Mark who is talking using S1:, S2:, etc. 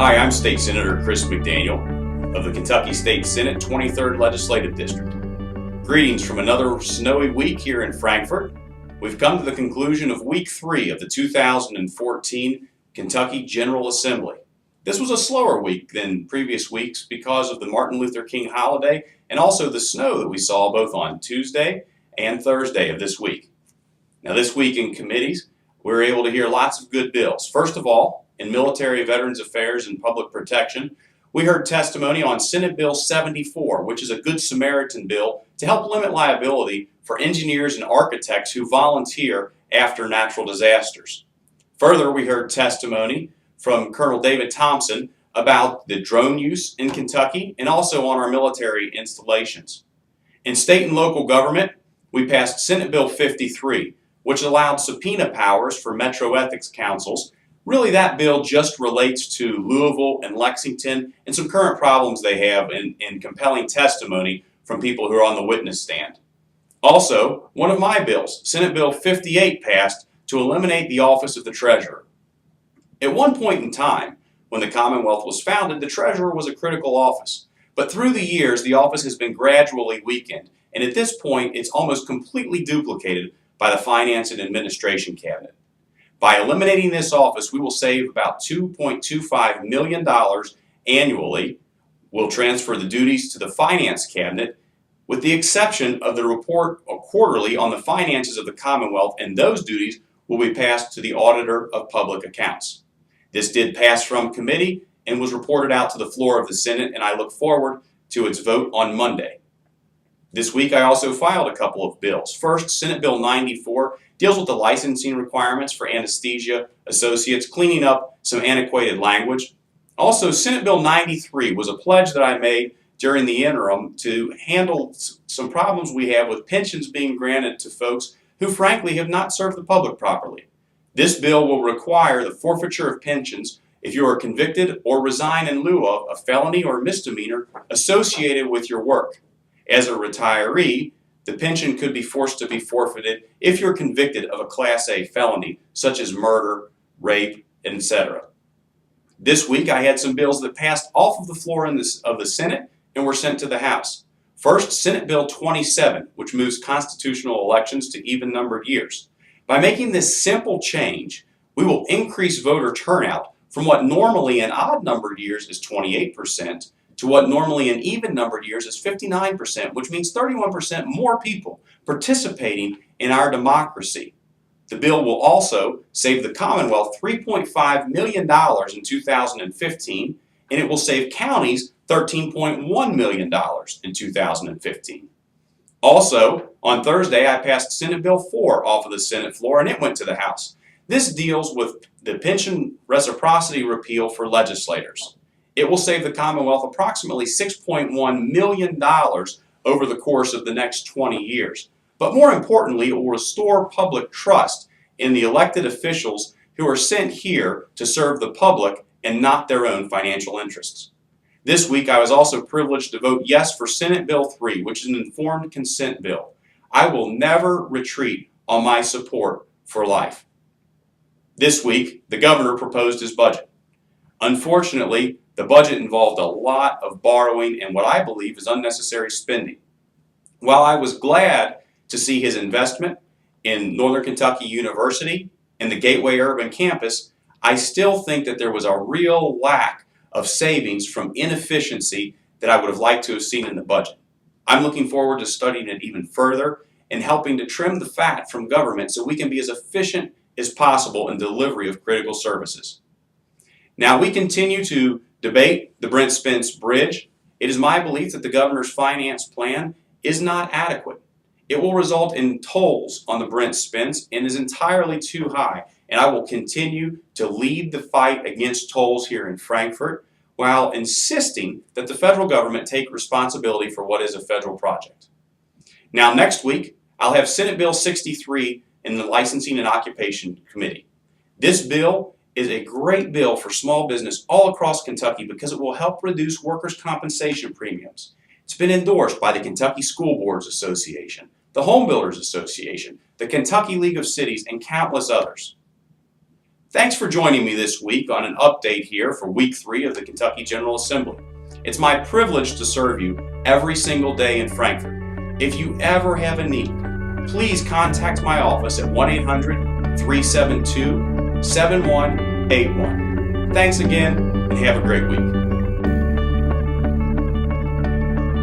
S1: Hi, I'm State Senator Chris McDaniel of the Kentucky State Senate 23rd Legislative District. Greetings from another snowy week here in Frankfort. We've come to the conclusion of week 3 of the 2014 Kentucky General Assembly. This was a slower week than previous weeks because of the Martin Luther King holiday and also the snow that we saw both on Tuesday and Thursday of this week. Now this week in committees, we were able to hear lots of good bills. First of all, in Military, Veterans Affairs, and Public Protection, we heard testimony on Senate Bill 74, which is a Good Samaritan bill to help limit liability for engineers and architects who volunteer after natural disasters. Further, we heard testimony from Colonel David Thompson about the drone use in Kentucky and also on our military installations. In state and local government, we passed Senate Bill 53, which allowed subpoena powers for Metro Ethics Councils. Really, that bill just relates to Louisville and Lexington and some current problems they have in compelling testimony from people who are on the witness stand. Also, one of my bills, Senate Bill 58, passed to eliminate the office of the Treasurer. At one point in time, when the Commonwealth was founded, the Treasurer was a critical office. But through the years, the office has been gradually weakened, and at this point, it's almost completely duplicated by the Finance and Administration Cabinet. By eliminating this office, we will save about $2.25 million annually. We'll transfer the duties to the Finance Cabinet, with the exception of the report quarterly on the finances of the Commonwealth, and those duties will be passed to the Auditor of Public Accounts. This did pass from committee and was reported out to the floor of the Senate, and I look forward to its vote on Monday. This week, I also filed a couple of bills. First, Senate Bill 94 deals with the licensing requirements for anesthesia associates, cleaning up some antiquated language. Also, Senate Bill 93 was a pledge that I made during the interim to handle some problems we have with pensions being granted to folks who frankly have not served the public properly. This bill will require the forfeiture of pensions if you are convicted or resign in lieu of a felony or misdemeanor associated with your work. As a retiree, the pension could be forced to be forfeited if you're convicted of a Class A felony, such as murder, rape, etc. This week, I had some bills that passed off of the floor of the Senate and were sent to the House. First, Senate Bill 27, which moves constitutional elections to even-numbered years. By making this simple change, we will increase voter turnout from what normally in odd-numbered years is 28%, to what normally in even-numbered years is 59%, which means 31% more people participating in our democracy. The bill will also save the Commonwealth $3.5 million in 2015, and it will save counties $13.1 million in 2015. Also, on Thursday, I passed Senate Bill 4 off of the Senate floor, and it went to the House. This deals with the pension reciprocity repeal for legislators. It will save the Commonwealth approximately $6.1 million over the course of the next 20 years. But more importantly, it will restore public trust in the elected officials who are sent here to serve the public and not their own financial interests. This week, I was also privileged to vote yes for Senate Bill 3, which is an informed consent bill. I will never retreat on my support for life. This week, the governor proposed his budget. Unfortunately, the budget involved a lot of borrowing and what I believe is unnecessary spending. While I was glad to see his investment in Northern Kentucky University and the Gateway Urban Campus, I still think that there was a real lack of savings from inefficiency that I would have liked to have seen in the budget. I'm looking forward to studying it even further and helping to trim the fat from government so we can be as efficient as possible in delivery of critical services. Now, we continue to debate the Brent Spence Bridge. It is my belief that the governor's finance plan is not adequate. It will result in tolls on the Brent Spence and is entirely too high. And I will continue to lead the fight against tolls here in Frankfort while insisting that the federal government take responsibility for what is a federal project. Now, next week, I'll have Senate Bill 63 in the Licensing and Occupation Committee. This bill is a great bill for small business all across Kentucky because it will help reduce workers' compensation premiums. It's been endorsed by the Kentucky School Boards Association, the Home Builders Association, the Kentucky League of Cities, and countless others. Thanks for joining me this week on an update here for week 3 of the Kentucky General Assembly. It's my privilege to serve you every single day in Frankfort. If you ever have a need, please contact my office at 1-800-372-7181. Thanks again, and have a great week.